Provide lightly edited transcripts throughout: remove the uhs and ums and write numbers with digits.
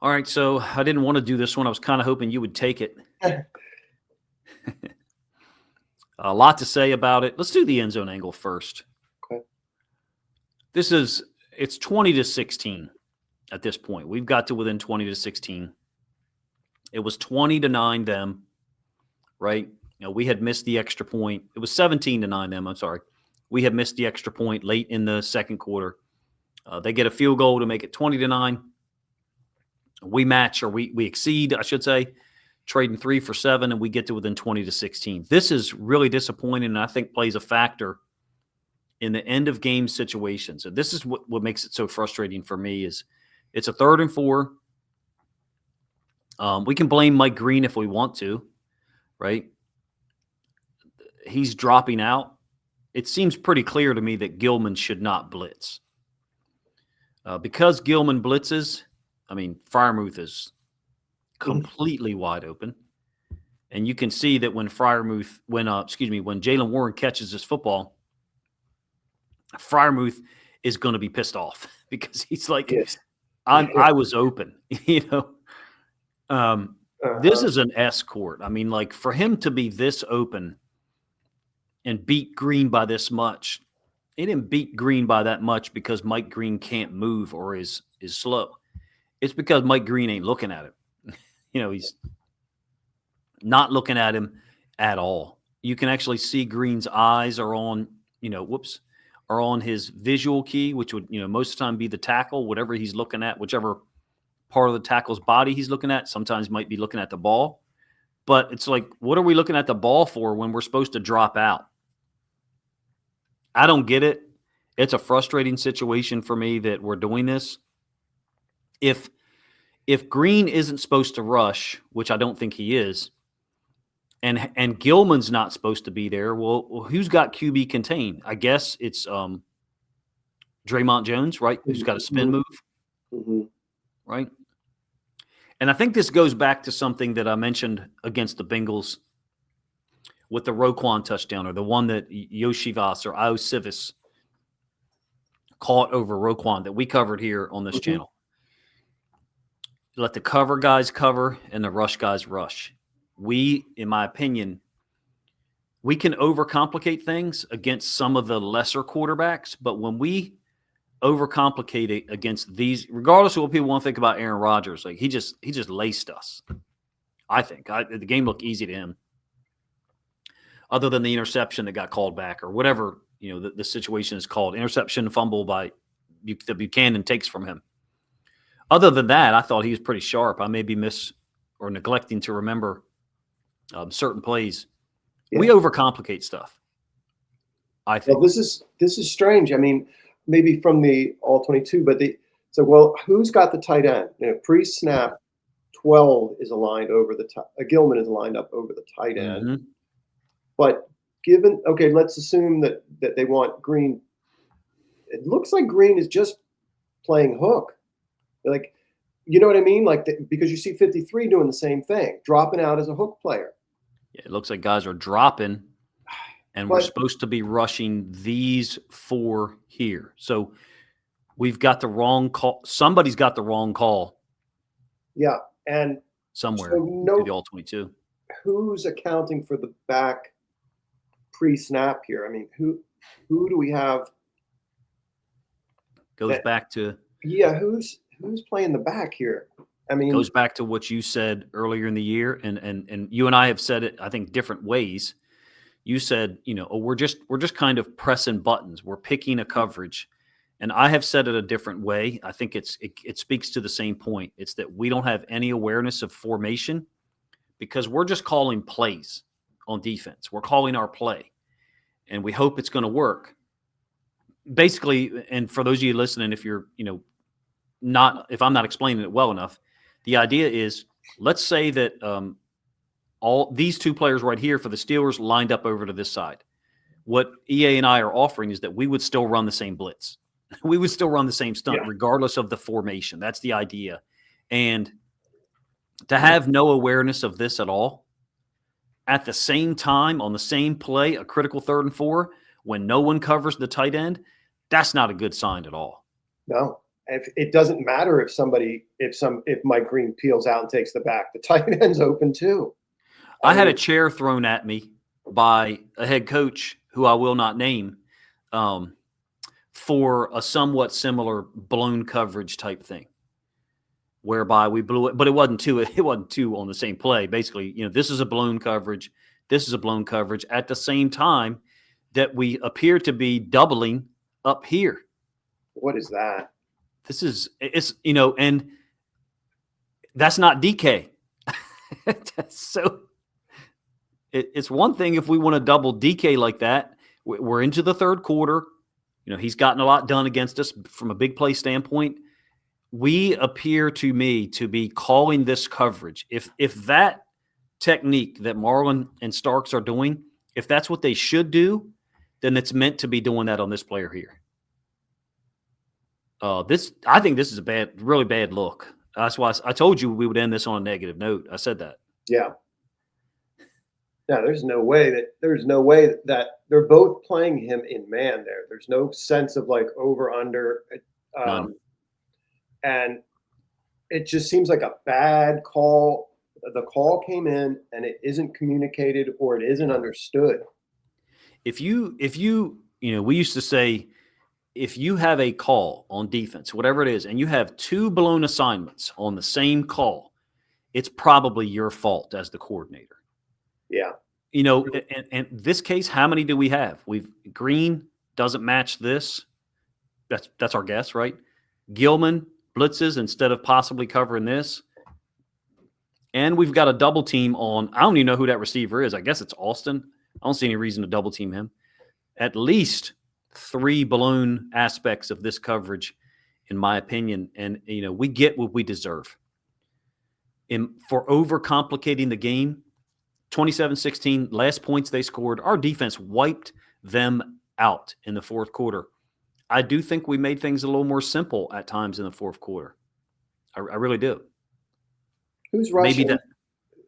All right, so I didn't want to do this one. I was kind of hoping you would take it. A lot to say about it. Let's do the end zone angle first. Okay. It's 20-16 at this point. We've got to within 20-16. It was 20-9 them, right? We had missed the extra point. It was 17-9 them. I'm sorry. We had missed the extra point late in the second quarter. They get a field goal to make it 20-9. We match, or we exceed, I should say, trading 3 for 7, and we get to within 20-16. This is really disappointing, and I think plays a factor in the end of game situations. And this is what makes it so frustrating for me is it's a 3rd and 4. We can blame Mike Green if we want to, right? He's dropping out. It seems pretty clear to me that Gilman should not blitz. Because Gilman blitzes, I mean, Freiermuth is completely wide open. And you can see that when when Jalen Warren catches this football, Freiermuth is going to be pissed off because he's like, Yes. I was open, This is an S court. I mean, like, for him to be this open and beat Green by this much, he didn't beat Green by that much because Mike Green can't move or is slow. It's because Mike Green ain't looking at him. He's not looking at him at all. You can actually see Green's eyes are on, are on his visual key, which would, most of the time be the tackle, whatever he's looking at, whichever part of the tackle's body he's looking at. Sometimes might be looking at the ball. But it's like, what are we looking at the ball for when we're supposed to drop out? I don't get it. It's a frustrating situation for me that we're doing this. If Green isn't supposed to rush, which I don't think he is, and Gilman's not supposed to be there, well, who's got QB contained? I guess it's Draymond Jones, right? Who's got a spin move, right? And I think this goes back to something that I mentioned against the Bengals with the Roquan touchdown, or the one that Yoshivas or Iosivas caught over Roquan that we covered here on this channel. Let the cover guys cover and the rush guys rush. We, in my opinion, we can overcomplicate things against some of the lesser quarterbacks, but when we overcomplicate it against these, regardless of what people want to think about Aaron Rodgers, like he just laced us. I think the game looked easy to him, other than the interception that got called back or whatever the situation is called, interception, fumble by that Buchanan takes from him. Other than that, I thought he was pretty sharp. I may be neglecting to remember certain plays. Yeah. We overcomplicate stuff, I think. Well, this is strange. I mean, maybe from the all 22, but who's got the tight end? Pre-snap, 12 is aligned over the Gilman is lined up over the tight end. But let's assume that they want Green. It looks like Green is just playing hook. Like, you know what I mean? Like, because you see 53 doing the same thing, dropping out as a hook player. Yeah, it looks like guys are dropping, and we're supposed to be rushing these 4 here. So we've got the wrong call. Somebody's got the wrong call. Yeah, and somewhere through the all 22. Who's accounting for the back pre-snap here? I mean, who do we have? Goes back to who's playing the back here? I mean, goes back to what you said earlier in the year, and you and I have said it, I think, different ways. You said, we're just kind of pressing buttons. We're picking a coverage, and I have said it a different way. I think it speaks to the same point. It's that we don't have any awareness of formation because we're just calling plays on defense. We're calling our play, and we hope it's going to work. Basically, and for those of you listening, if you're, if I'm not explaining it well enough, the idea is, let's say that all these 2 players right here for the Steelers lined up over to this side. What EA and I are offering is that we would still run the same blitz. We would still run the same stunt regardless of the formation. That's the idea. And to have no awareness of this at all, at the same time, on the same play, a critical 3rd and 4, when no one covers the tight end, that's not a good sign at all. No. if it doesn't matter if Mike Green peels out and takes the back, the tight end's open too. I had a chair thrown at me by a head coach who I will not name for a somewhat similar blown coverage type thing, whereby we blew it, but it wasn't two. It wasn't two on the same play. Basically, this is a blown coverage. This is a blown coverage at the same time that we appear to be doubling up here. What is that? And that's not DK. So it's one thing if we want to double DK like that. We're into the third quarter. He's gotten a lot done against us from a big play standpoint. We appear to me to be calling this coverage. If that technique that Marlon and Starks are doing, if that's what they should do, then it's meant to be doing that on this player here. I think this is a really bad look. That's why I told you we would end this on a negative note. I said that. Yeah. Yeah, there's no way that they're both playing him in man there. There's no sense of like over under. And it just seems like a bad call. The call came in and it isn't communicated or it isn't understood. If you we used to say, if you have a call on defense, whatever it is, and you have two blown assignments on the same call, it's probably your fault as the coordinator. Yeah. And this case, how many do we have? Green doesn't match this. That's our guess, right? Gilman blitzes instead of possibly covering this. And we've got a double team on, I don't even know who that receiver is. I guess it's Austin. I don't see any reason to double team him. At least 3 blown aspects of this coverage, in my opinion. And, we get what we deserve. For overcomplicating the game, 27-16, last points they scored, our defense wiped them out in the fourth quarter. I do think we made things a little more simple at times in the fourth quarter. I really do. Who's rushing? Maybe that.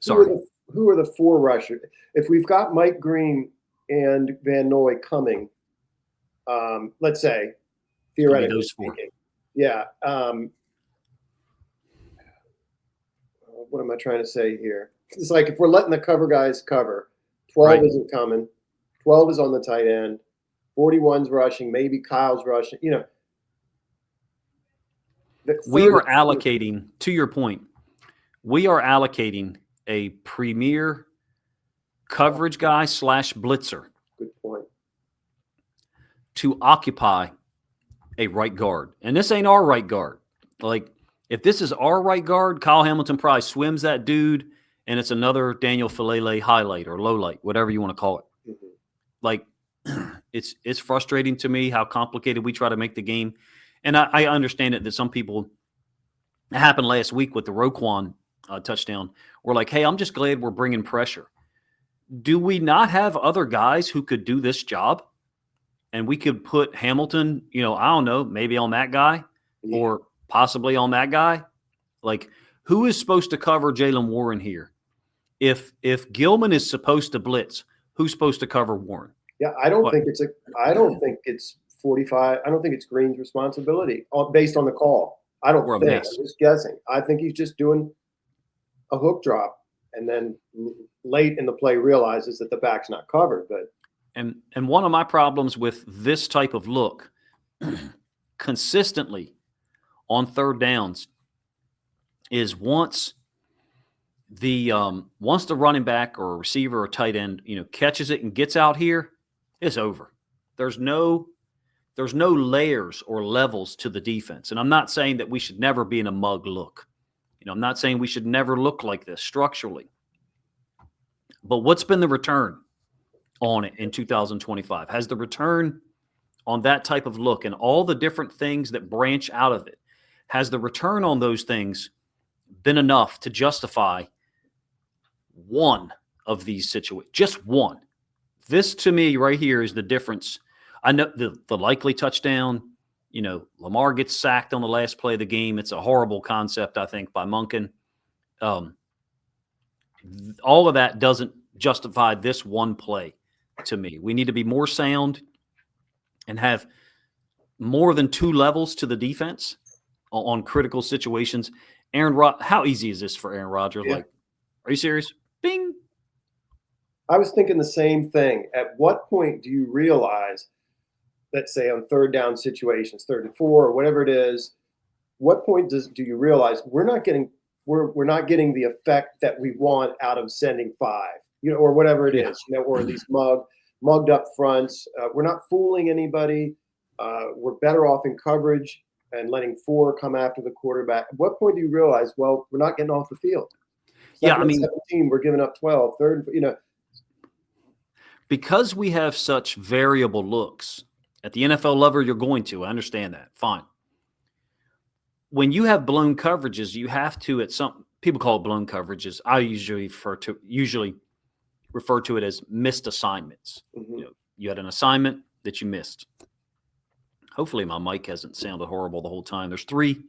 Sorry. Who are the 4 rushers? If we've got Mike Green and Van Noy coming, let's say, theoretically those 4. speaking. Yeah. What am I trying to say here? It's like if we're letting the cover guys cover, 12 isn't coming. 12 is on the tight end. 41's rushing. Maybe Kyle's rushing. We are allocating, to your point, we are allocating a premier coverage guy / blitzer. Good point. To occupy a right guard. And this ain't our right guard. Like, if this is our right guard, Kyle Hamilton probably swims that dude, and it's another Daniel Falele highlight or low light, whatever you want to call it. Mm-hmm. Like, it's frustrating to me how complicated we try to make the game. And I understand it that some people, it happened last week with the Roquan touchdown, we're like, hey, I'm just glad we're bringing pressure. Do we not have other guys who could do this job? And we could put Hamilton, I don't know, maybe on that guy or possibly on that guy. Like, who is supposed to cover Jaylen Warren here? If Gilman is supposed to blitz, who's supposed to cover Warren? Yeah, I don't think it's 45. I don't think it's Green's responsibility based on the call. I don't think. I'm just guessing. I think he's just doing a hook drop and then late in the play realizes that the back's not covered. But and one of my problems with this type of look consistently on third downs is once the running back or a receiver or tight end, catches it and gets out here, it's over. There's no layers or levels to the defense. And I'm not saying that we should never be in a mug look. I'm not saying we should never look like this structurally. But what's been the return on it in 2025? Has the return on that type of look and all the different things that branch out of it, has the return on those things been enough to justify one of these situations? Just one. This, to me, right here is the difference. I know the likely touchdown, Lamar gets sacked on the last play of the game. It's a horrible concept, I think, by Monken. All of that doesn't justify this one play to me. We need to be more sound and have more than 2 levels to the defense. on critical situations. How easy is this for Aaron Rodgers? Yeah. Like, are you serious? Bing. I was thinking the same thing. At what point do you realize, let's say on third down situations, 3rd and 4, or whatever it is, what point do you realize we're not getting the effect that we want out of sending 5, or whatever it Yeah. is, or these mugged up fronts. We're not fooling anybody. We're better off in coverage and letting 4 come after the quarterback. At what point do you realize, well, we're not getting off the field? Yeah, I mean, 17, we're giving up 12, third, because we have such variable looks at the NFL level, you're going to. I understand that. Fine. When you have blown coverages, you have to, at some people call it blown coverages. I usually refer to it as missed assignments. Mhm. You had an assignment that you missed. Hopefully my mic hasn't sounded horrible the whole time. There's 3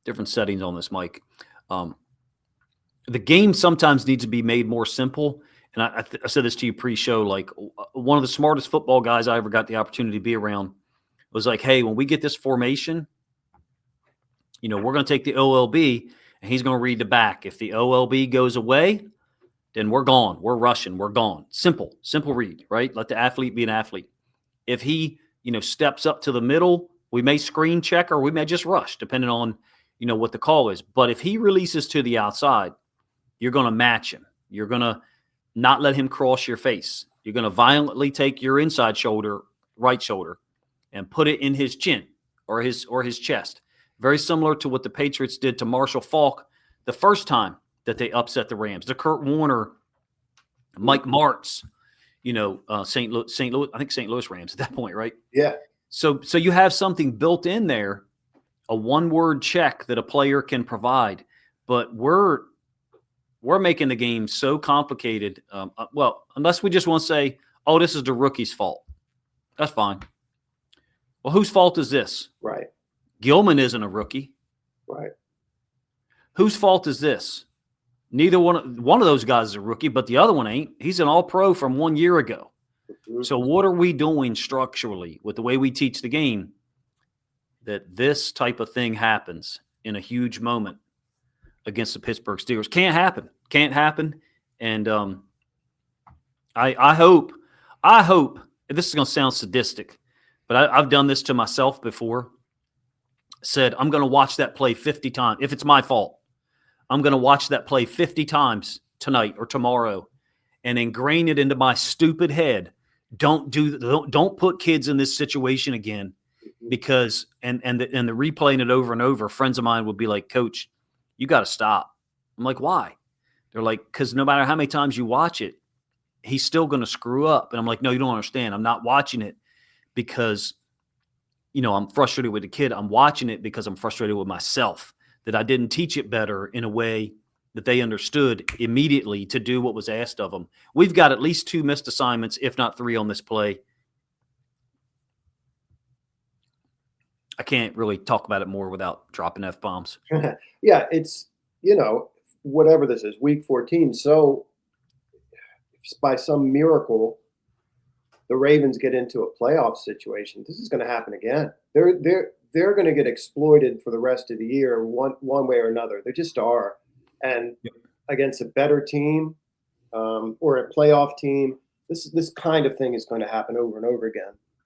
different settings on this mic. The game sometimes needs to be made more simple. And I said this to you pre-show, like one of the smartest football guys I ever got the opportunity to be around was like, hey, when we get this formation, we're going to take the OLB and he's going to read the back. If the OLB goes away, then we're gone. We're rushing. We're gone. Simple read, right? Let the athlete be an athlete. If he, steps up to the middle, we may screen check or we may just rush, depending on, what the call is. But if he releases to the outside, you're going to match him. You're going to not let him cross your face. You're going to violently take your inside shoulder, right shoulder, and put it in his chin or his chest. Very similar to what the Patriots did to Marshall Faulk the first time that they upset the Rams. The Kurt Warner, Mike Martz, St. Louis, I think St. Louis Rams at that point, right? Yeah. So you have something built in there, a one-word check that a player can provide, but we're making the game so complicated. Well, unless we just want to say, oh, this is the rookie's fault. That's fine. Well, whose fault is this? Right. Gilman isn't a rookie. Right. Whose fault is this? Neither one of those guys is a rookie, but the other one ain't. He's an all-pro from 1 year ago. Mhm. So what are we doing structurally with the way we teach the game that this type of thing happens in a huge moment against the Pittsburgh Steelers? Can't happen. And I hope, and this is going to sound sadistic, but I've done this to myself before. Said, I'm going to watch that play 50 times. If it's my fault, I'm going to watch that play 50 times tonight or tomorrow and ingrain it into my stupid head. Don't put kids in this situation again, because and the replaying it over and over. Friends of mine would be like, Coach, you got to stop. I'm like, why? They're like, because no matter how many times you watch it, he's still going to screw up. And I'm like, no, you don't understand. I'm not watching it because, I'm frustrated with the kid. I'm watching it because I'm frustrated with myself that I didn't teach it better in a way that they understood immediately to do what was asked of them. We've got at least 2 missed assignments, if not 3 on this play. I can't really talk about it more without dropping F-bombs. Yeah, it's, whatever this is, week 14. So by some miracle, the Ravens get into a playoff situation, this is going to happen again. They're going to get exploited for the rest of the year, one way or another. They just are. And against a better team or a playoff team, this kind of thing is going to happen over and over again.